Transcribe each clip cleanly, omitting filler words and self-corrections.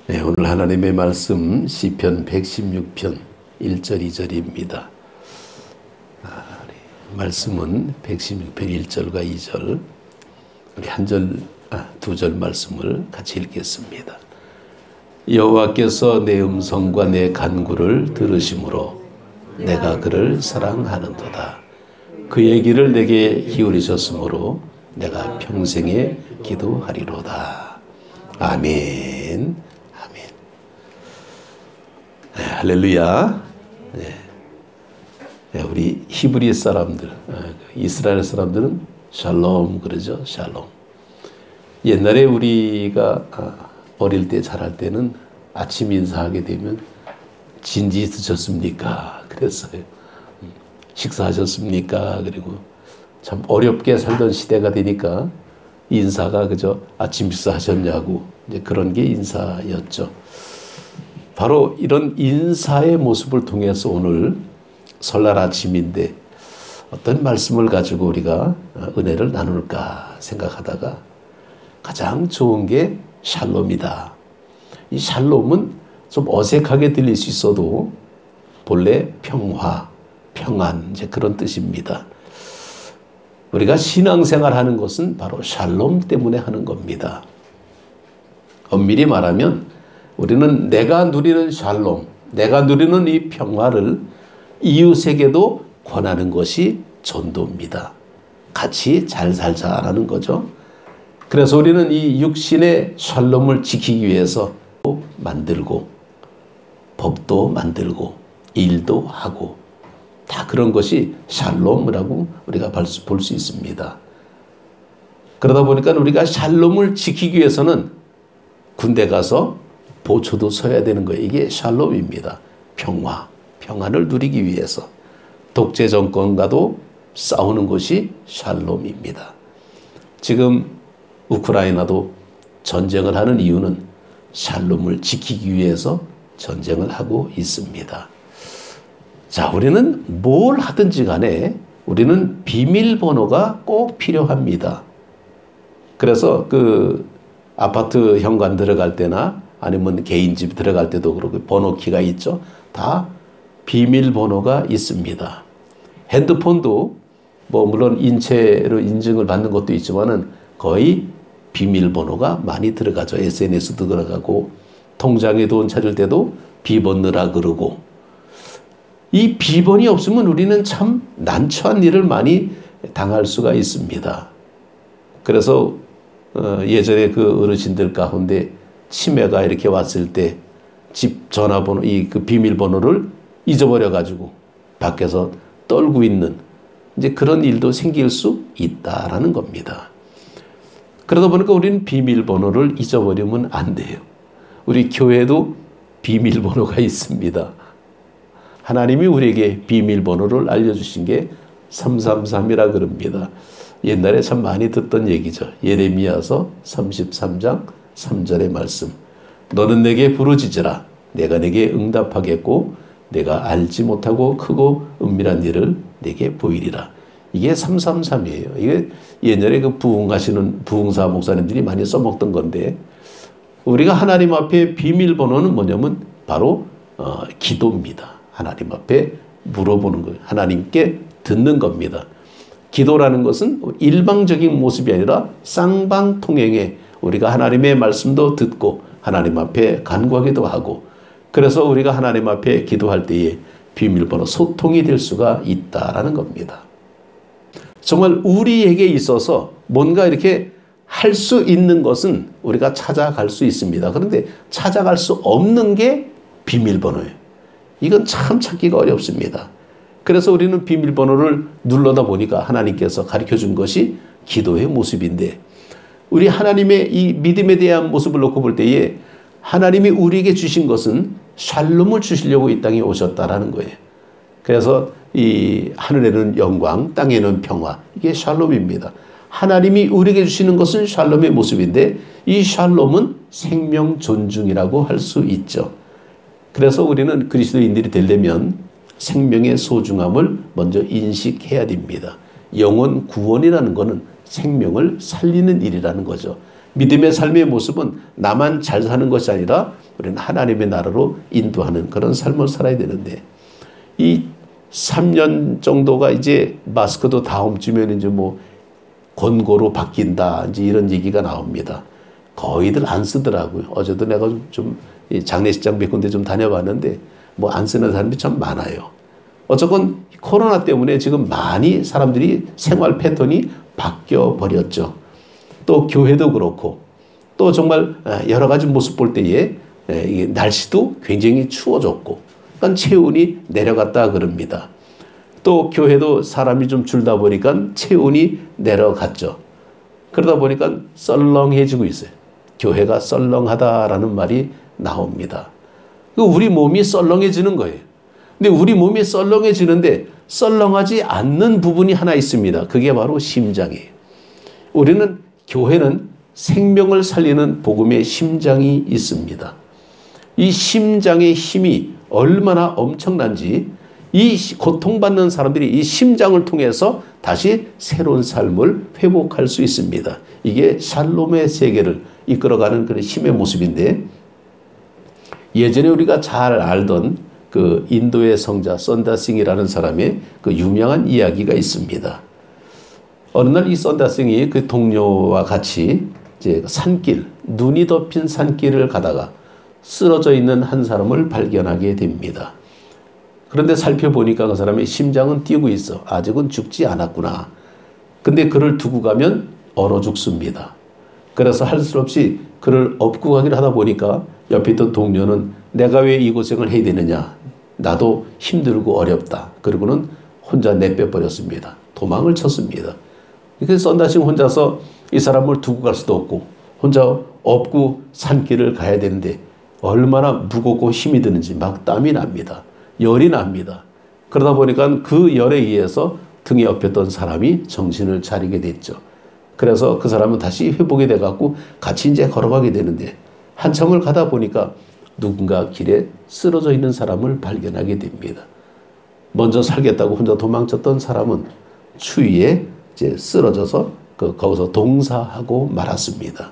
네, 오늘 하나님의 말씀 시편 116편 1절 2절입니다. 말씀은 116편 1절과 2절 우리 두 절 말씀을 같이 읽겠습니다. 여호와께서 내 음성과 내 간구를 들으심으로 내가 그를 사랑하는도다. 그의 길을 내게 기울이셨으므로 내가 평생에 기도하리로다. 아멘. 네, 할렐루야. 네, 우리 히브리 사람들, 이스라엘 사람들은 샬롬 그러죠. 샬롬. 옛날에 우리가 어릴 때 자랄 때는 아침 인사하게 되면 진지 드셨습니까? 그랬어요. 식사하셨습니까? 그리고 참 어렵게 살던 시대가 되니까 인사가 그저 아침 식사하셨냐고 이제 그런 게 인사였죠. 바로 이런 인사의 모습을 통해서 오늘 설날 아침인데 어떤 말씀을 가지고 우리가 은혜를 나눌까 생각하다가 가장 좋은 게 샬롬이다. 이 샬롬은 좀 어색하게 들릴 수 있어도 본래 평화, 평안 이제 그런 뜻입니다. 우리가 신앙생활 하는 것은 바로 샬롬 때문에 하는 겁니다. 엄밀히 말하면 우리는 내가 누리는 샬롬, 내가 누리는 이 평화를 이웃에게도 권하는 것이 전도입니다. 같이 잘 살자라는 거죠. 그래서 우리는 이 육신의 샬롬을 지키기 위해서 만들고 법도 만들고 일도 하고 다 그런 것이 샬롬이라고 우리가 볼 수 있습니다. 그러다 보니까 우리가 샬롬을 지키기 위해서는 군대 가서 보초도 서야 되는 거예요. 이게 샬롬입니다. 평안을 누리기 위해서 독재 정권과도 싸우는 것이 샬롬입니다. 지금 우크라이나도 전쟁을 하는 이유는 샬롬을 지키기 위해서 전쟁을 하고 있습니다. 자, 우리는 뭘 하든지 간에 우리는 비밀번호가 꼭 필요합니다. 그래서 그 아파트 현관 들어갈 때나 아니면 개인 집 들어갈 때도 그렇고 번호키가 있죠. 다 비밀번호가 있습니다. 핸드폰도 뭐 물론 인체로 인증을 받는 것도 있지만은 거의 비밀번호가 많이 들어가죠. SNS도 들어가고 통장에 돈 찾을 때도 비번 넣으라 그러고 이 비번이 없으면 우리는 참 난처한 일을 많이 당할 수가 있습니다. 그래서 예전에 그 어르신들 가운데 치매가 이렇게 왔을 때 집 전화번호, 그 비밀번호를 잊어버려가지고 밖에서 떨고 있는 이제 그런 일도 생길 수 있다라는 겁니다. 그러다 보니까 우리는 비밀번호를 잊어버리면 안 돼요. 우리 교회도 비밀번호가 있습니다. 하나님이 우리에게 비밀번호를 알려주신 게 333이라 그럽니다. 옛날에 참 많이 듣던 얘기죠. 예레미야서 33장 3절의 말씀. 너는 내게 부르짖으라. 내가 내게 응답하겠고 내가 알지 못하고 크고 은밀한 일을 내게 보이리라. 이게 333이에요. 이게 옛날에 그 부흥사 목사님들이 많이 써먹던 건데 우리가 하나님 앞에 비밀번호는 뭐냐면 바로 기도입니다. 하나님 앞에 물어보는 거예요. 하나님께 듣는 겁니다. 기도라는 것은 일방적인 모습이 아니라 쌍방통행에 우리가 하나님의 말씀도 듣고 하나님 앞에 간구하기도 하고 그래서 우리가 하나님 앞에 기도할 때에 비밀번호 소통이 될 수가 있다라는 겁니다. 정말 우리에게 있어서 뭔가 이렇게 할 수 있는 것은 우리가 찾아갈 수 있습니다. 그런데 찾아갈 수 없는 게 비밀번호예요. 이건 참 찾기가 어렵습니다. 그래서 우리는 비밀번호를 눌러다 보니까 하나님께서 가르쳐 준 것이 기도의 모습인데 우리 하나님의 이 믿음에 대한 모습을 놓고 볼 때에 하나님이 우리에게 주신 것은 샬롬을 주시려고 이 땅에 오셨다라는 거예요. 그래서 이 하늘에는 영광, 땅에는 평화. 이게 샬롬입니다. 하나님이 우리에게 주시는 것은 샬롬의 모습인데 이 샬롬은 생명 존중이라고 할 수 있죠. 그래서 우리는 그리스도인들이 되려면 생명의 소중함을 먼저 인식해야 됩니다. 영혼 구원이라는 것은 생명을 살리는 일이라는 거죠. 믿음의 삶의 모습은 나만 잘 사는 것이 아니라 우리는 하나님의 나라로 인도하는 그런 삶을 살아야 되는데, 이 3년 정도가 이제 마스크도 다음 주면 이제 뭐 권고로 바뀐다, 이제 이런 얘기가 나옵니다. 거의들 안 쓰더라고요. 어제도 내가 좀 장례식장 몇 군데 좀 다녀봤는데 뭐 안 쓰는 사람이 참 많아요. 어쨌건 코로나 때문에 지금 많이 사람들이 생활 패턴이 바뀌어 버렸죠. 또 교회도 그렇고, 또 정말 여러 가지 모습 볼 때에 날씨도 굉장히 추워졌고, 그러니까 체온이 내려갔다 그럽니다. 또 교회도 사람이 좀 줄다 보니까 체온이 내려갔죠. 그러다 보니까 썰렁해지고 있어요. 교회가 썰렁하다라는 말이 나옵니다. 우리 몸이 썰렁해지는 거예요. 근데 우리 몸이 썰렁해지는데 썰렁하지 않는 부분이 하나 있습니다. 그게 바로 심장이에요. 우리는, 교회는 생명을 살리는 복음의 심장이 있습니다. 이 심장의 힘이 얼마나 엄청난지, 이 고통받는 사람들이 이 심장을 통해서 다시 새로운 삶을 회복할 수 있습니다. 이게 샬롬의 세계를 이끌어가는 그런 힘의 모습인데, 예전에 우리가 잘 알던 그 인도의 성자 선다싱이라는 사람의 그 유명한 이야기가 있습니다. 어느 날 이 선다싱이 그 동료와 같이 이제 산길, 눈이 덮인 산길을 가다가 쓰러져 있는 한 사람을 발견하게 됩니다. 그런데 살펴보니까 그 사람의 심장은 뛰고 있어. 아직은 죽지 않았구나. 근데 그를 두고 가면 얼어 죽습니다. 그래서 할 수 없이 그를 업고 가기를 하다 보니까 옆에 있던 동료는 내가 왜 이 고생을 해야 되느냐. 나도 힘들고 어렵다. 그리고는 혼자 내빼버렸습니다. 도망을 쳤습니다. 그래서 선다싱 혼자서 이 사람을 두고 갈 수도 없고 혼자 업고 산길을 가야 되는데 얼마나 무겁고 힘이 드는지 막 땀이 납니다. 열이 납니다. 그러다 보니까 그 열에 의해서 등에 업혔던 사람이 정신을 차리게 됐죠. 그래서 그 사람은 다시 회복이 돼갖고 같이 이제 걸어가게 되는데, 한참을 가다 보니까 누군가 길에 쓰러져 있는 사람을 발견하게 됩니다. 먼저 살겠다고 혼자 도망쳤던 사람은 추위에 이제 쓰러져서 거기서 동사하고 말았습니다.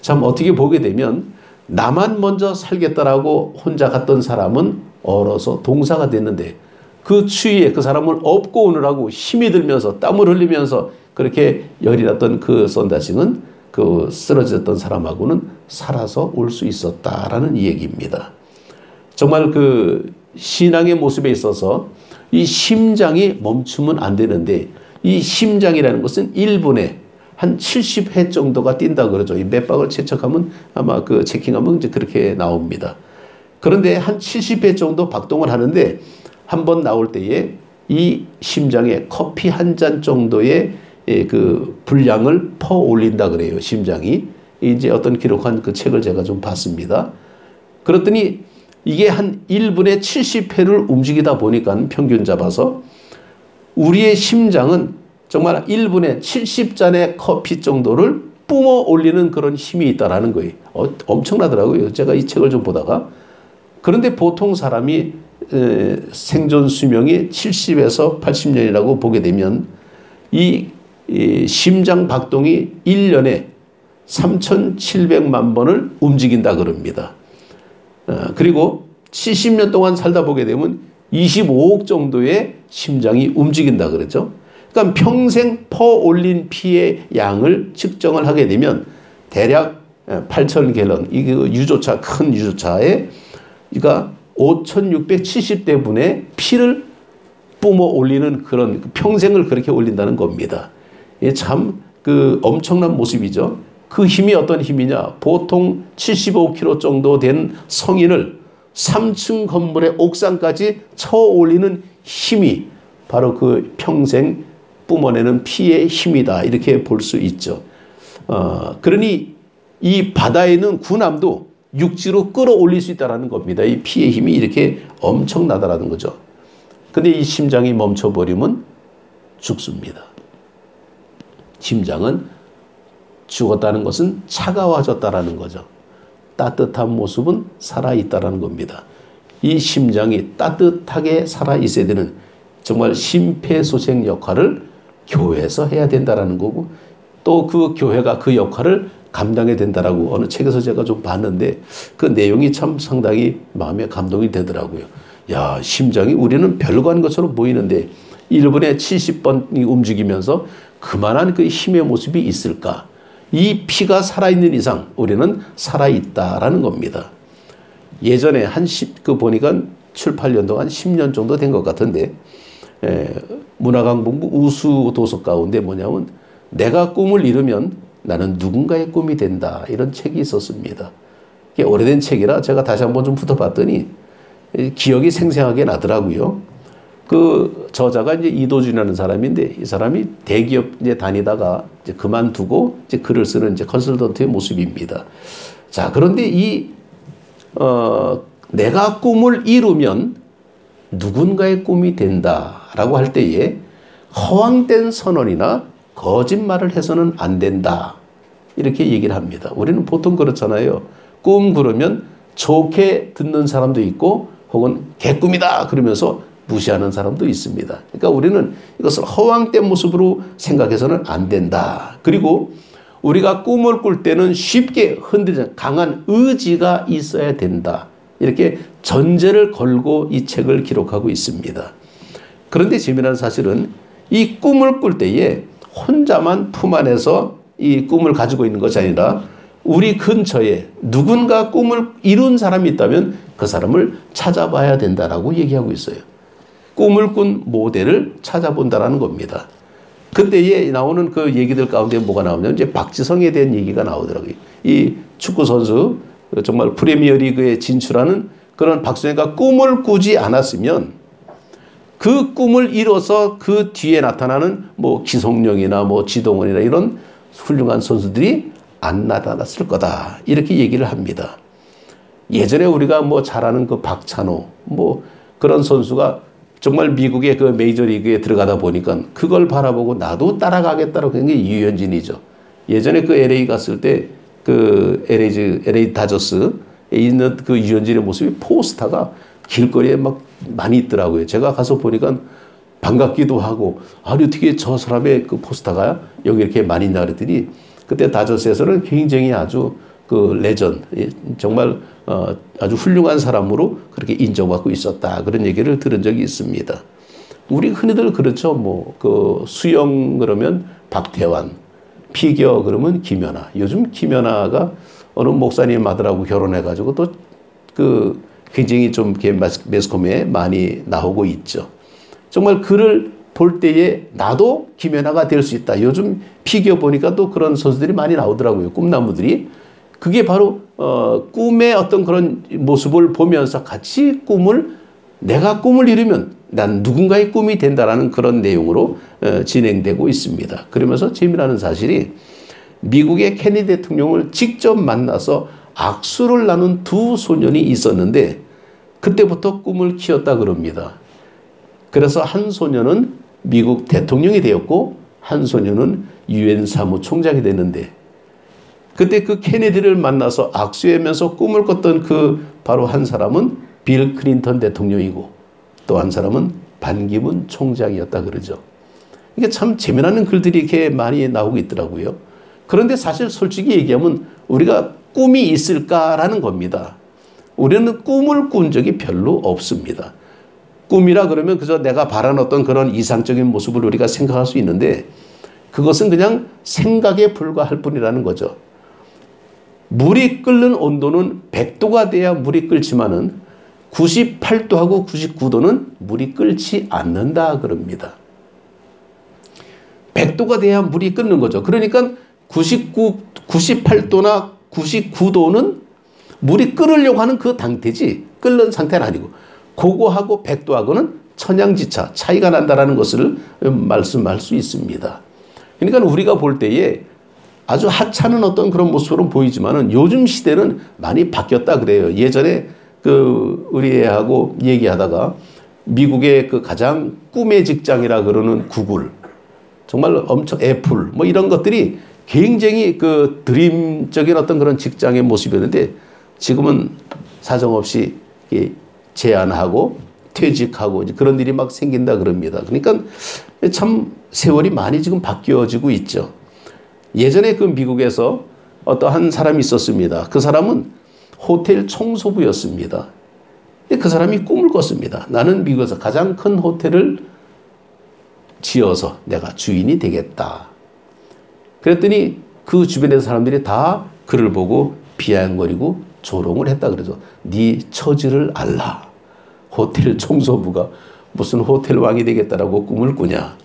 참 어떻게 보게 되면 나만 먼저 살겠다라고 혼자 갔던 사람은 얼어서 동사가 됐는데, 그 추위에 그 사람을 업고 오느라고 힘이 들면서 땀을 흘리면서 그렇게 열이 났던 그 선다싱은 그 쓰러졌던 사람하고는 살아서 올 수 있었다라는 얘기입니다. 정말 그 신앙의 모습에 있어서 이 심장이 멈추면 안 되는데, 이 심장이라는 것은 1분에 한 70회 정도가 뛴다 그러죠. 이 맥박을 채척하면 아마 그 체킹하면 이제 그렇게 나옵니다. 그런데 한 70회 정도 박동을 하는데 한 번 나올 때에 이 심장에 커피 한 잔 정도의 그 분량을 퍼 올린다 그래요. 심장이. 이제 어떤 기록한 그 책을 제가 좀 봤습니다. 그랬더니 이게 한 1분에 70회를 움직이다 보니까 평균 잡아서 우리의 심장은 정말 1분에 70잔의 커피 정도를 뿜어 올리는 그런 힘이 있다라는 거예요. 엄청나더라고요. 제가 이 책을 좀 보다가. 그런데 보통 사람이 생존 수명이 70에서 80년이라고 보게 되면 이 심장 박동이 1년에 3,700만 번을 움직인다 그럽니다. 그리고 70년 동안 살다 보게 되면 25억 정도의 심장이 움직인다 그러죠. 그러니까 평생 퍼 올린 피의 양을 측정을 하게 되면 대략 8,000갤런, 이 유조차, 큰 유조차에 그러니까 5,670대 분의 피를 뿜어 올리는 그런 평생을 그렇게 올린다는 겁니다. 참 그 엄청난 모습이죠. 그 힘이 어떤 힘이냐? 보통 75kg 정도 된 성인을 3층 건물의 옥상까지 쳐 올리는 힘이 바로 그 평생 뿜어내는 피의 힘이다. 이렇게 볼 수 있죠. 그러니 이 바다에 있는 군함도 육지로 끌어올릴 수 있다는 겁니다. 이 피의 힘이 이렇게 엄청나다라는 거죠. 근데 이 심장이 멈춰버리면 죽습니다. 심장은 죽었다는 것은 차가워졌다라는 거죠. 따뜻한 모습은 살아있다라는 겁니다. 이 심장이 따뜻하게 살아있어야 되는 정말 심폐소생 역할을 교회에서 해야 된다라는 거고, 또 그 교회가 그 역할을 감당해야 된다라고 어느 책에서 제가 좀 봤는데 그 내용이 참 상당히 마음에 감동이 되더라고요. 야, 심장이 우리는 별거 아닌 것처럼 보이는데 1분에 70번이 움직이면서 그만한 그 힘의 모습이 있을까? 이 피가 살아있는 이상 우리는 살아있다라는 겁니다. 예전에 보니까 7, 8년 동안 10년 정도 된 것 같은데 문화강본부 우수 도서 가운데 뭐냐면 내가 꿈을 이루면 나는 누군가의 꿈이 된다. 이런 책이 있었습니다. 이게 오래된 책이라 제가 다시 한번 좀 붙어봤더니 기억이 생생하게 나더라고요. 그 저자가 이제 이도준이라는 사람인데 이 사람이 대기업 이제 다니다가 이제 그만두고 이제 글을 쓰는 이제 컨설턴트의 모습입니다. 자, 그런데 내가 꿈을 이루면 누군가의 꿈이 된다라고 할 때에 허황된 선언이나 거짓말을 해서는 안 된다. 이렇게 얘기를 합니다. 우리는 보통 그렇잖아요. 꿈 그러면 좋게 듣는 사람도 있고 혹은 개꿈이다 그러면서 무시하는 사람도 있습니다. 그러니까 우리는 이것을 허황된 모습으로 생각해서는 안 된다. 그리고 우리가 꿈을 꿀 때는 쉽게 흔들리지 강한 의지가 있어야 된다. 이렇게 전제를 걸고 이 책을 기록하고 있습니다. 그런데 재미난 사실은 이 꿈을 꿀 때에 혼자만 품 안에서 이 꿈을 가지고 있는 것이 아니라 우리 근처에 누군가 꿈을 이룬 사람이 있다면 그 사람을 찾아봐야 된다라고 얘기하고 있어요. 꿈을 꾼 모델을 찾아본다라는 겁니다. 그때에 나오는 그 얘기들 가운데 뭐가 나오냐면 이제 박지성에 대한 얘기가 나오더라고요. 이 축구 선수 정말 프리미어리그에 진출하는 그런 박지성이가 꿈을 꾸지 않았으면 그 꿈을 이뤄서 그 뒤에 나타나는 뭐 기성용이나 뭐 지동원이나 이런 훌륭한 선수들이 안 나타났을 거다. 이렇게 얘기를 합니다. 예전에 우리가 뭐 잘 아는 그 박찬호 뭐 그런 선수가 정말 미국의 그 메이저리그에 들어가다 보니까 그걸 바라보고 나도 따라가겠다고 그런 게 유현진이죠. 예전에 그 LA 갔을 때 그 LA 다저스에 있는 그 유현진의 모습이 포스터가 길거리에 막 많이 있더라고요. 제가 가서 보니까 반갑기도 하고 아니 어떻게 저 사람의 그 포스터가 여기 이렇게 많이 있나 그랬더니 그때 다저스에서는 굉장히 아주 그 레전 정말 아주 훌륭한 사람으로 그렇게 인정받고 있었다. 그런 얘기를 들은 적이 있습니다. 우리 흔히들 그렇죠. 뭐 그 수영 그러면 박태환, 피겨 그러면 김연아. 요즘 김연아가 어느 목사님 아들하고 결혼해가지고 또 그 굉장히 좀 이렇게 매스컴에 많이 나오고 있죠. 정말 그를 볼 때에 나도 김연아가 될 수 있다. 요즘 피겨 보니까 또 그런 선수들이 많이 나오더라고요. 꿈나무들이. 그게 바로 꿈의 어떤 그런 모습을 보면서 같이 내가 꿈을 이루면 난 누군가의 꿈이 된다라는 그런 내용으로 진행되고 있습니다. 그러면서 재미나는 사실이 미국의 케네디 대통령을 직접 만나서 악수를 나눈 두 소년이 있었는데 그때부터 꿈을 키웠다 그럽니다. 그래서 한 소년은 미국 대통령이 되었고 한 소년은 유엔 사무총장이 됐는데 그때 그 케네디를 만나서 악수하면서 꿈을 꿨던 그 바로 한 사람은 빌 클린턴 대통령이고 또 한 사람은 반기문 총장이었다 그러죠. 이게 참 재미나는 글들이 이렇게 많이 나오고 있더라고요. 그런데 사실 솔직히 얘기하면 우리가 꿈이 있을까라는 겁니다. 우리는 꿈을 꾼 적이 별로 없습니다. 꿈이라 그러면 그저 내가 바라는 어떤 그런 이상적인 모습을 우리가 생각할 수 있는데 그것은 그냥 생각에 불과할 뿐이라는 거죠. 물이 끓는 온도는 100도가 돼야 물이 끓지만은 98도하고 99도는 물이 끓지 않는다 그럽니다. 100도가 돼야 물이 끓는 거죠. 그러니까 98도나 99도는 물이 끓으려고 하는 그 상태지 끓는 상태는 아니고 그거하고 100도하고는 천양지차 차이가 난다는 것을 말씀할 수 있습니다. 그러니까 우리가 볼 때에 아주 하찮은 어떤 그런 모습으로 보이지만은 요즘 시대는 많이 바뀌었다 그래요. 예전에 그 우리 애하고 얘기하다가 미국의 그 가장 꿈의 직장이라 그러는 구글, 정말 엄청 애플 뭐 이런 것들이 굉장히 그 드림적인 어떤 그런 직장의 모습이었는데 지금은 사정없이 제안하고 퇴직하고 이제 그런 일이 막 생긴다 그럽니다. 그러니까 참 세월이 많이 지금 바뀌어지고 있죠. 예전에 그 미국에서 어떠한 사람이 있었습니다. 그 사람은 호텔 청소부였습니다. 근데 그 사람이 꿈을 꿨습니다. 나는 미국에서 가장 큰 호텔을 지어서 내가 주인이 되겠다. 그랬더니 그 주변의 사람들이 다 그를 보고 비아냥거리고 조롱을 했다. 그래서 네 처지를 알라. 호텔 청소부가 무슨 호텔 왕이 되겠다라고 꿈을 꾸냐.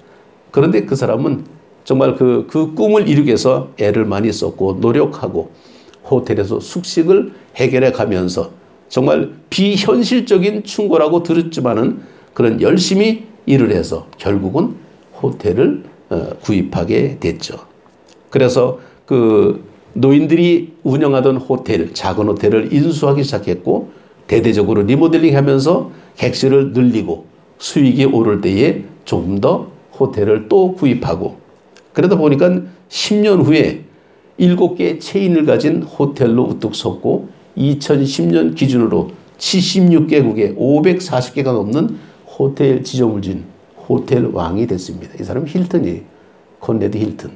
그런데 그 사람은 정말 그 꿈을 이루기 위해서 애를 많이 썼고 노력하고 호텔에서 숙식을 해결해 가면서 정말 비현실적인 충고라고 들었지만은 그런 열심히 일을 해서 결국은 호텔을 구입하게 됐죠. 그래서 그 노인들이 운영하던 호텔, 작은 호텔을 인수하기 시작했고 대대적으로 리모델링 하면서 객실을 늘리고 수익이 오를 때에 조금 더 호텔을 또 구입하고 그러다 보니까 10년 후에 7개의 체인을 가진 호텔로 우뚝 섰고 2010년 기준으로 76개국에 540개가 넘는 호텔 지점을 진 호텔 왕이 됐습니다. 이 사람은 힐튼이에요. 컨레드 힐튼.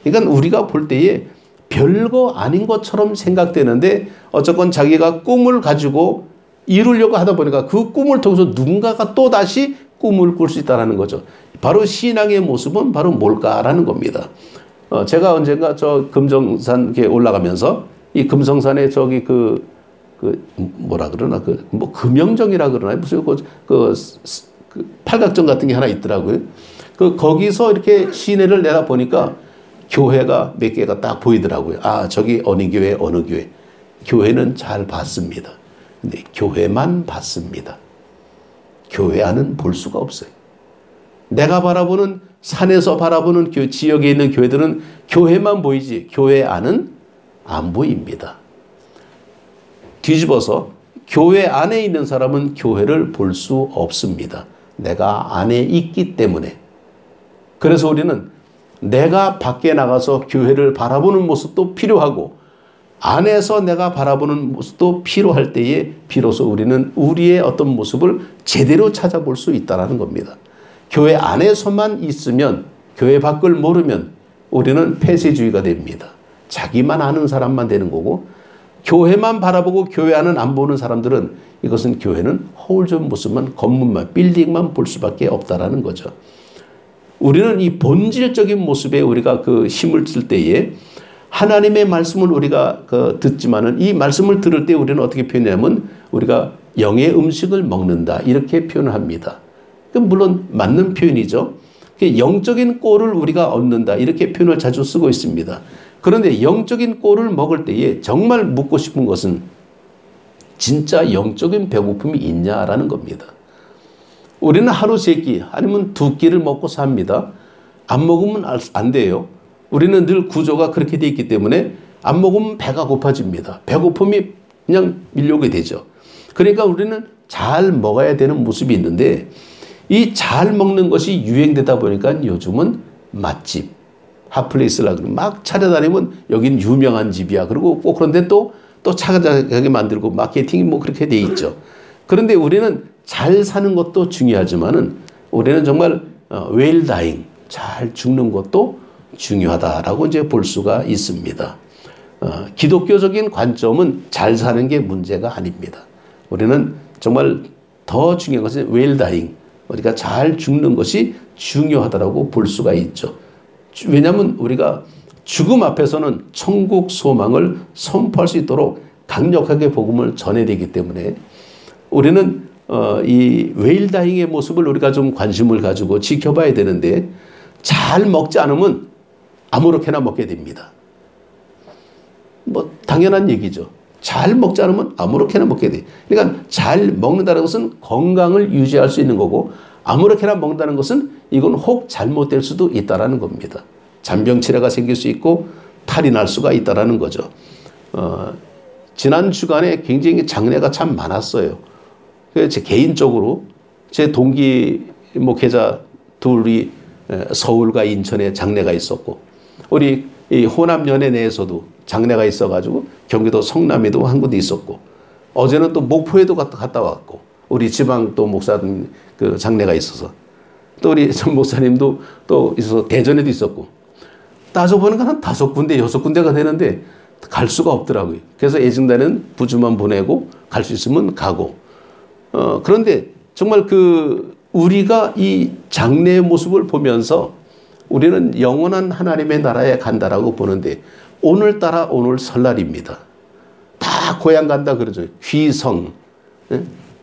그러니까 우리가 볼 때에 별거 아닌 것처럼 생각되는데 어쨌건 자기가 꿈을 가지고 이루려고 하다 보니까 그 꿈을 통해서 누군가가 또 다시 꿈을 꿀 수 있다는 거죠. 바로 신앙의 모습은 바로 뭘까라는 겁니다. 제가 언젠가 저 금정산 올라가면서 이 금성산에 저기 뭐라 그러나 뭐 금영정이라 그러나 무슨 그 팔각정 같은 게 하나 있더라고요. 거기서 이렇게 시내를 내다 보니까 교회가 몇 개가 딱 보이더라고요. 아, 저기 어느 교회, 어느 교회. 교회는 잘 봤습니다. 근데 교회만 봤습니다. 교회 안은 볼 수가 없어요. 내가 바라보는 산에서 바라보는 지역에 있는 교회들은 교회만 보이지 교회 안은 안 보입니다. 뒤집어서 교회 안에 있는 사람은 교회를 볼 수 없습니다. 내가 안에 있기 때문에. 그래서 우리는 내가 밖에 나가서 교회를 바라보는 모습도 필요하고 안에서 내가 바라보는 모습도 필요할 때에 비로소 우리는 우리의 어떤 모습을 제대로 찾아볼 수 있다는 겁니다. 교회 안에서만 있으면 교회 밖을 모르면 우리는 폐쇄주의가 됩니다. 자기만 아는 사람만 되는 거고 교회만 바라보고 교회 안은 안 보는 사람들은 이것은 교회는 허울적인 모습만 건물만 빌딩만 볼 수밖에 없다라는 거죠. 우리는 이 본질적인 모습에 우리가 그 힘을 쓸 때에 하나님의 말씀을 우리가 듣지만은 이 말씀을 들을 때 우리는 어떻게 표현하냐면 우리가 영의 음식을 먹는다 이렇게 표현을 합니다. 물론 맞는 표현이죠. 영적인 꼴을 우리가 얻는다 이렇게 표현을 자주 쓰고 있습니다. 그런데 영적인 꼴을 먹을 때에 정말 묻고 싶은 것은 진짜 영적인 배고픔이 있냐라는 겁니다. 우리는 하루 3끼 아니면 2끼를 먹고 삽니다. 안 먹으면 안 돼요. 우리는 늘 구조가 그렇게 돼 있기 때문에 안 먹으면 배가 고파집니다. 배고픔이 그냥 밀려오게 되죠. 그러니까 우리는 잘 먹어야 되는 모습이 있는데 이 잘 먹는 것이 유행되다 보니까 요즘은 맛집, 핫플레이스라 그러면 막 찾아다니면 여긴 유명한 집이야. 그리고 꼭 그런데 또 찾아가게 만들고 마케팅이 뭐 그렇게 돼 있죠. 그런데 우리는 잘 사는 것도 중요하지만은 우리는 정말 웰다잉, 잘 죽는 것도 중요하다라고 이제 볼 수가 있습니다. 기독교적인 관점은 잘 사는 게 문제가 아닙니다. 우리는 정말 더 중요한 것은 웰다잉, 우리가 잘 죽는 것이 중요하다라고 볼 수가 있죠. 왜냐하면 우리가 죽음 앞에서는 천국 소망을 선포할 수 있도록 강력하게 복음을 전해야 되기 때문에 우리는 이 웰다잉의 모습을 우리가 좀 관심을 가지고 지켜봐야 되는데 잘 먹지 않으면 아무렇게나 먹게 됩니다. 뭐 당연한 얘기죠. 잘 먹지 않으면 아무렇게나 먹게 돼. 그러니까 잘 먹는다는 것은 건강을 유지할 수 있는 거고 아무렇게나 먹는다는 것은 이건 혹 잘못될 수도 있다라는 겁니다. 잔병치레가 생길 수 있고 탈이 날 수가 있다라는 거죠. 지난 주간에 굉장히 장례가 참 많았어요. 제 개인적으로 제 동기 목회자 둘이 서울과 인천에 장례가 있었고 우리 이 호남연회 내에서도 장례가 있어가지고 경기도 성남에도 한 군데 있었고 어제는 또 목포에도 갔다 왔고 우리 지방 또 목사님 그 장례가 있어서 또 우리 전 목사님도 또 있어서 대전에도 있었고 따져보니까 한 5군데 6군데가 되는데 갈 수가 없더라고요. 그래서 애증단은 부주만 보내고 갈 수 있으면 가고. 그런데 정말 우리가 이 장래의 모습을 보면서 우리는 영원한 하나님의 나라에 간다라고 보는데 오늘따라 오늘 설날입니다. 다 고향 간다 그러죠. 귀성.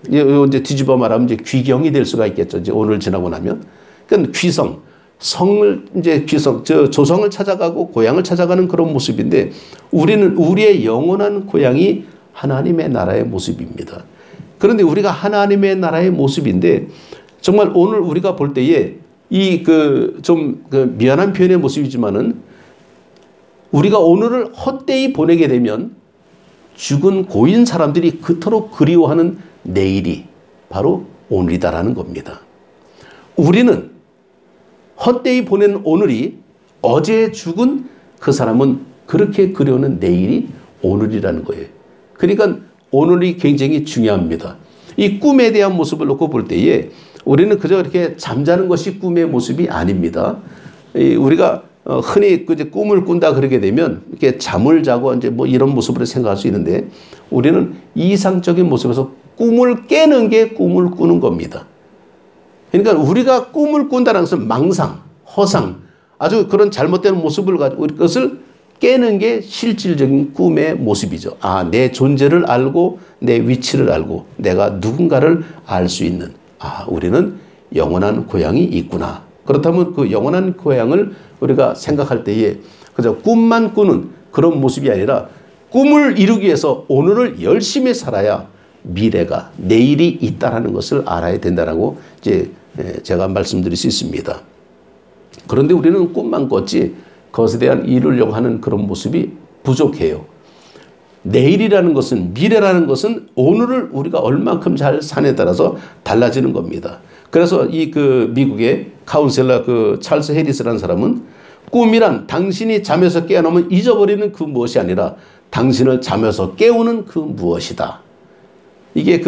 이제 뒤집어 말하면 이제 귀경이 될 수가 있겠죠. 이제 오늘 지나고 나면. 그러니까 귀성. 성을 이제 귀성, 조성을 찾아가고 고향을 찾아가는 그런 모습인데 우리는 우리의 영원한 고향이 하나님의 나라의 모습입니다. 그런데 우리가 하나님의 나라의 모습인데 정말 오늘 우리가 볼 때에 좀 미안한 표현의 모습이지만은 우리가 오늘을 헛되이 보내게 되면 죽은 고인 사람들이 그토록 그리워하는 내일이 바로 오늘이다라는 겁니다. 우리는 헛되이 보낸 오늘이 어제 죽은 그 사람은 그렇게 그려오는 내일이 오늘이라는 거예요. 그러니까 오늘이 굉장히 중요합니다. 이 꿈에 대한 모습을 놓고 볼 때에 우리는 그저 이렇게 잠자는 것이 꿈의 모습이 아닙니다. 우리가 흔히 꿈을 꾼다 그러게 되면 이렇게 잠을 자고 이제 뭐 이런 모습으로 생각할 수 있는데 우리는 이상적인 모습에서 꿈을 깨는 게 꿈을 꾸는 겁니다. 그러니까 우리가 꿈을 꾼다는 것은 망상, 허상, 아주 그런 잘못된 모습을 가지고 그것을 깨는 게 실질적인 꿈의 모습이죠. 아, 내 존재를 알고 내 위치를 알고 내가 누군가를 알 수 있는 우리는 영원한 고향이 있구나. 그렇다면 그 영원한 고향을 우리가 생각할 때에 그저 꿈만 꾸는 그런 모습이 아니라 꿈을 이루기 위해서 오늘을 열심히 살아야 미래가 내일이 있다라는 것을 알아야 된다라고 이제 제가 말씀드릴 수 있습니다. 그런데 우리는 꿈만 꿨지 그것에 대한 이루려고 하는 그런 모습이 부족해요. 내일이라는 것은 미래라는 것은 오늘을 우리가 얼만큼 잘 사냐에 따라서 달라지는 겁니다. 그래서 미국의 카운셀러 찰스 해리스라는 사람은 꿈이란 당신이 잠에서 깨어나면 잊어버리는 그 무엇이 아니라 당신을 잠에서 깨우는 그 무엇이다. 이게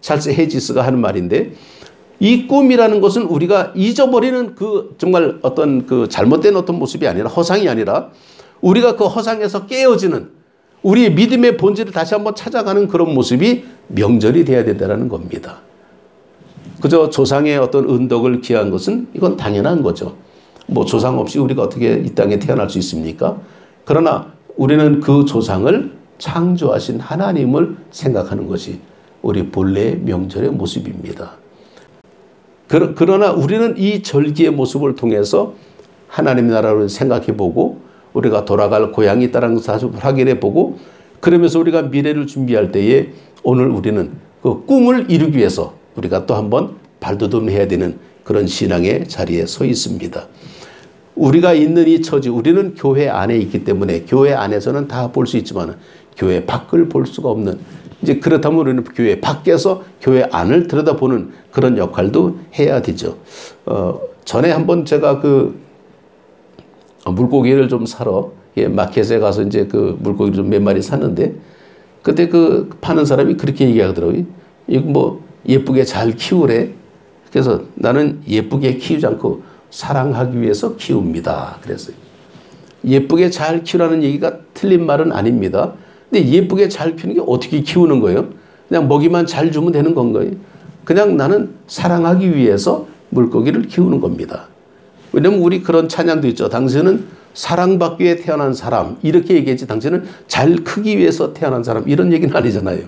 찰스 해리스가 하는 말인데 이 꿈이라는 것은 우리가 잊어버리는 정말 어떤 잘못된 어떤 모습이 아니라 허상이 아니라 우리가 그 허상에서 깨어지는 우리의 믿음의 본질을 다시 한번 찾아가는 그런 모습이 명절이 돼야 된다는 겁니다. 그저 조상의 어떤 은덕을 기한 것은 이건 당연한 거죠. 뭐 조상 없이 우리가 어떻게 이 땅에 태어날 수 있습니까? 그러나 우리는 그 조상을 창조하신 하나님을 생각하는 것이 우리 본래의 명절의 모습입니다. 그러나 우리는 이 절기의 모습을 통해서 하나님 나라를 생각해보고 우리가 돌아갈 고향이 있다는 것을 확인해보고 그러면서 우리가 미래를 준비할 때에 오늘 우리는 그 꿈을 이루기 위해서 우리가 또 한번 발돋움해야 되는 그런 신앙의 자리에 서 있습니다. 우리가 있는 이 처지, 우리는 교회 안에 있기 때문에 교회 안에서는 다 볼 수 있지만 교회 밖을 볼 수가 없는 이제 그렇다면 우리는 교회 밖에서 교회 안을 들여다보는 그런 역할도 해야 되죠. 전에 한번 제가 물고기를 좀 사러 마켓에 가서 이제 물고기를 좀 몇 마리 샀는데 그때 파는 사람이 그렇게 얘기하더라고요. 이거 뭐 예쁘게 잘 키우래. 그래서 나는 예쁘게 키우지 않고 사랑하기 위해서 키웁니다. 그랬어요. 예쁘게 잘 키우라는 얘기가 틀린 말은 아닙니다. 근데 예쁘게 잘 키우는 게 어떻게 키우는 거예요? 그냥 먹이만 잘 주면 되는 건가요? 그냥 나는 사랑하기 위해서 물고기를 키우는 겁니다. 왜냐면 우리 그런 찬양도 있죠. 당신은 사랑받기 위해 태어난 사람 이렇게 얘기했지 당신은 잘 크기 위해서 태어난 사람 이런 얘기는 아니잖아요.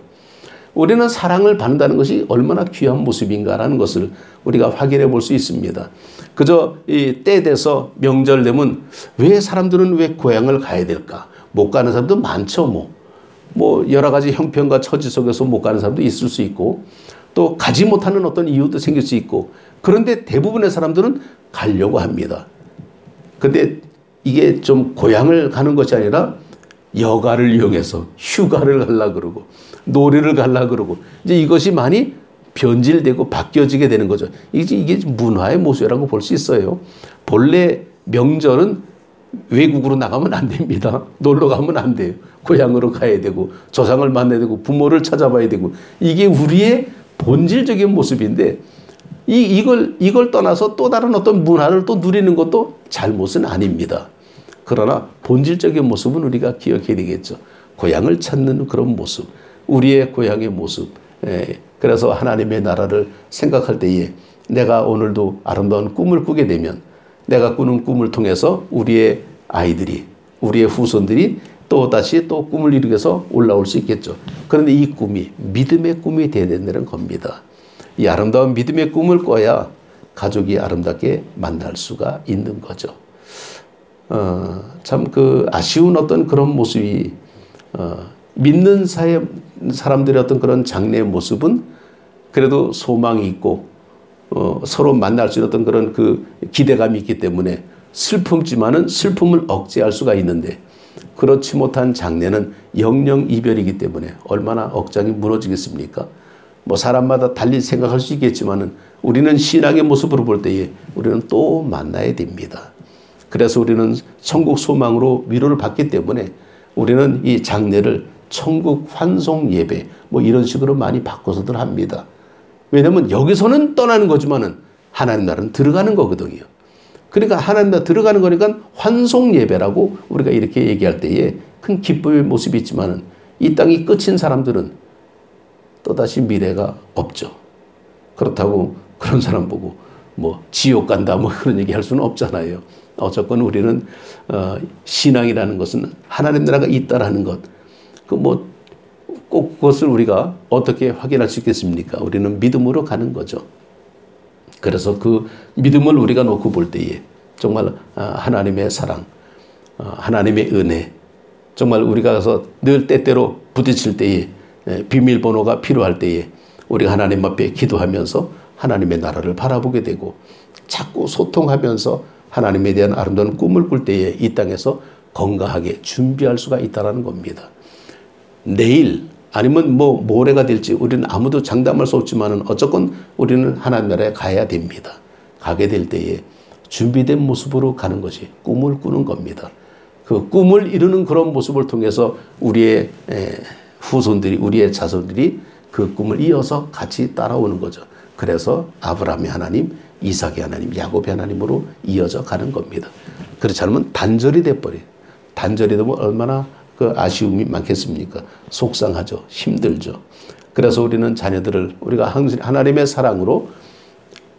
우리는 사랑을 받는다는 것이 얼마나 귀한 모습인가라는 것을 우리가 확인해 볼 수 있습니다. 그저 이 때 돼서 명절 되면 왜 사람들은 왜 고향을 가야 될까? 못 가는 사람도 많죠. 뭐 여러 가지 형편과 처지 속에서 못 가는 사람도 있을 수 있고 또 가지 못하는 어떤 이유도 생길 수 있고 그런데 대부분의 사람들은 가려고 합니다. 근데 이게 좀 고향을 가는 것이 아니라 여가를 이용해서 휴가를 가려고 그러고 놀이를 가려고 그러고 이제 이것이 많이 변질되고 바뀌어지게 되는 거죠. 이게 문화의 모습이라고 볼 수 있어요. 본래 명절은 외국으로 나가면 안 됩니다. 놀러 가면 안 돼요. 고향으로 가야 되고 조상을 만나야 되고 부모를 찾아봐야 되고 이게 우리의 본질적인 모습인데 이걸 떠나서 또 다른 어떤 문화를 또 누리는 것도 잘못은 아닙니다. 그러나 본질적인 모습은 우리가 기억해야 되겠죠. 고향을 찾는 그런 모습, 우리의 고향의 모습. 그래서 하나님의 나라를 생각할 때에 내가 오늘도 아름다운 꿈을 꾸게 되면 내가 꾸는 꿈을 통해서 우리의 아이들이, 우리의 후손들이 또 다시 또 꿈을 이루기 위해서 올라올 수 있겠죠. 그런데 이 꿈이 믿음의 꿈이 되어야 된다는 겁니다. 이 아름다운 믿음의 꿈을 꿔야 가족이 아름답게 만날 수가 있는 거죠. 참 그 아쉬운 어떤 그런 모습이 믿는 사람들의 어떤 그런 장래의 모습은 그래도 소망이 있고 서로 만날 수 있는 어떤 그런 그 기대감이 있기 때문에 슬픔지만은 슬픔을 억제할 수가 있는데 그렇지 못한 장래는 영영 이별이기 때문에 얼마나 억장이 무너지겠습니까? 뭐 사람마다 달리 생각할 수 있겠지만은 우리는 신앙의 모습으로 볼 때에 우리는 또 만나야 됩니다. 그래서 우리는 천국 소망으로 위로를 받기 때문에 우리는 이 장례를 천국 환송 예배 뭐 이런 식으로 많이 바꿔서들 합니다. 왜냐하면 여기서는 떠나는 거지만은 하나님 나라는 들어가는 거거든요. 그러니까 하나님 나라 들어가는 거니까 환송 예배라고 우리가 이렇게 얘기할 때에 큰 기쁨의 모습이 있지만은 이 땅이 끝인 사람들은 또다시 미래가 없죠. 그렇다고 그런 사람 보고 뭐 지옥 간다 뭐 그런 얘기 할 수는 없잖아요. 어쨌건 우리는 신앙이라는 것은 하나님 나라가 있다라는 것, 그 뭐 꼭 그것을 우리가 어떻게 확인할 수 있겠습니까? 우리는 믿음으로 가는 거죠. 그래서 그 믿음을 우리가 놓고 볼 때에 정말 하나님의 사랑, 하나님의 은혜, 정말 우리가 가서 늘 때때로 부딪힐 때에 비밀번호가 필요할 때에 우리가 하나님 앞에 기도하면서 하나님의 나라를 바라보게 되고 자꾸 소통하면서 하나님에 대한 아름다운 꿈을 꿀 때에 이 땅에서 건강하게 준비할 수가 있다는 겁니다. 내일 아니면 뭐 모레가 될지 우리는 아무도 장담할 수 없지만은 어쨌건 우리는 하나님 나라에 가야 됩니다. 가게 될 때에 준비된 모습으로 가는 것이 꿈을 꾸는 겁니다. 그 꿈을 이루는 그런 모습을 통해서 우리의 후손들이, 우리의 자손들이 그 꿈을 이어서 같이 따라오는 거죠. 그래서 아브라함의 하나님, 이삭의 하나님, 야곱의 하나님으로 이어져 가는 겁니다. 그렇지 않으면 단절이 돼버려요. 단절이 되면 얼마나 그 아쉬움이 많겠습니까? 속상하죠. 힘들죠. 그래서 우리는 자녀들을 우리가 하나님의 사랑으로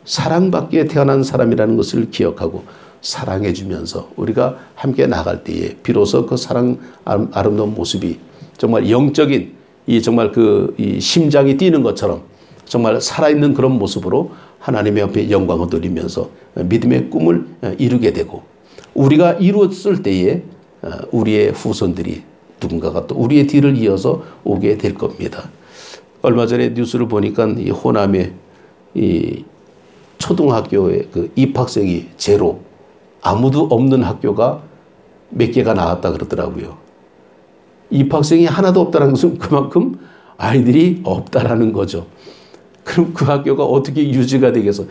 사랑받기에 태어난 사람이라는 것을 기억하고 사랑해 주면서 우리가 함께 나갈 때에 비로소 그 사랑 아름다운 모습이 정말 영적인 이 정말 이 심장이 뛰는 것처럼 정말 살아있는 그런 모습으로 하나님의 앞에 영광을 돌리면서 믿음의 꿈을 이루게 되고 우리가 이루었을 때에 우리의 후손들이 누군가가 또 우리의 뒤를 이어서 오게 될 겁니다. 얼마 전에 뉴스를 보니까 이 호남의 이 초등학교의 그 입학생이 제로, 아무도 없는 학교가 몇 개가 나왔다 그러더라고요. 입학생이 하나도 없다는 것은 그만큼 아이들이 없다라는 거죠. 그럼 그 학교가 어떻게 유지가 되겠어?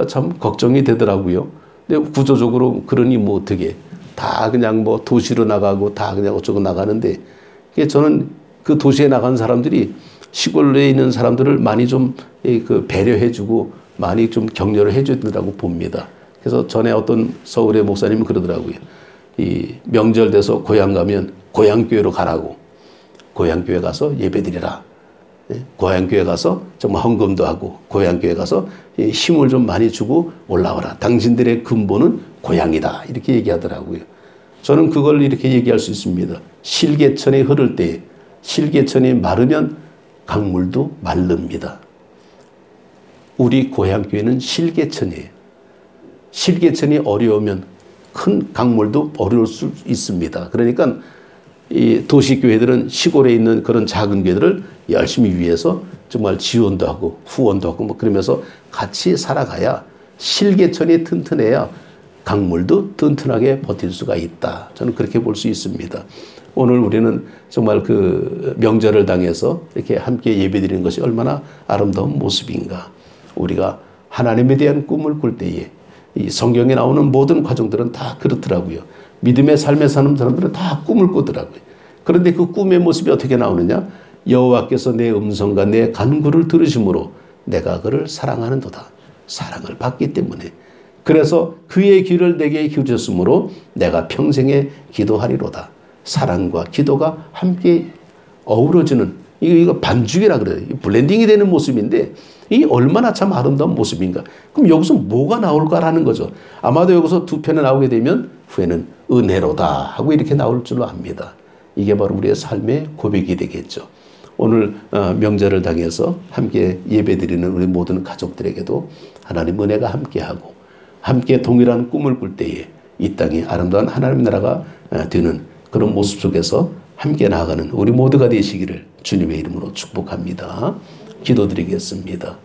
참 걱정이 되더라고요. 근데 구조적으로 그러니 뭐 어떻게 다 그냥 뭐 도시로 나가고 다 그냥 어쩌고 나가는데 저는 그 도시에 나간 사람들이 시골에 있는 사람들을 많이 좀 그 배려해주고 많이 좀 격려를 해줘야 된다고 봅니다. 그래서 전에 어떤 서울의 목사님이 그러더라고요. 이 명절 돼서 고향 가면 고향교회로 가라고. 고향교회 가서 예배드리라. 고향교회 가서 정말 헌금도 하고 고향교회 가서 힘을 좀 많이 주고 올라와라. 당신들의 근본은 고향이다. 이렇게 얘기하더라고요. 저는 그걸 이렇게 얘기할 수 있습니다. 실개천이 흐를 때 실개천이 마르면 강물도 마릅니다. 우리 고향교회는 실개천이에요. 실개천이 어려우면 큰 강물도 어려울 수 있습니다. 그러니까 이 도시교회들은 시골에 있는 그런 작은 교회들을 열심히 위해서 정말 지원도 하고 후원도 하고 뭐 그러면서 같이 살아가야 실개천이 튼튼해야 강물도 튼튼하게 버틸 수가 있다. 저는 그렇게 볼 수 있습니다. 오늘 우리는 정말 그 명절을 당해서 이렇게 함께 예배드리는 것이 얼마나 아름다운 모습인가. 우리가 하나님에 대한 꿈을 꿀 때에 이 성경에 나오는 모든 과정들은 다 그렇더라고요. 믿음의 삶에 사는 사람들은 다 꿈을 꾸더라고요. 그런데 그 꿈의 모습이 어떻게 나오느냐? 여호와께서 내 음성과 내 간구를 들으심으로 내가 그를 사랑하는도다. 사랑을 받기 때문에 그래서 그의 귀를 내게 기울였으므로 내가 평생에 기도하리로다. 사랑과 기도가 함께 어우러지는 이거 반죽이라 그래요. 블렌딩이 되는 모습인데 이 얼마나 참 아름다운 모습인가. 그럼 여기서 뭐가 나올까라는 거죠. 아마도 여기서 두 편에 나오게 되면 후에는 은혜로다 하고 이렇게 나올 줄로 압니다. 이게 바로 우리의 삶의 고백이 되겠죠. 오늘 명절을 당해서 함께 예배드리는 우리 모든 가족들에게도 하나님 은혜가 함께하고 함께 동일한 꿈을 꿀 때에 이 땅이 아름다운 하나님 나라가 되는 그런 모습 속에서 함께 나아가는 우리 모두가 되시기를 주님의 이름으로 축복합니다. 기도드리겠습니다.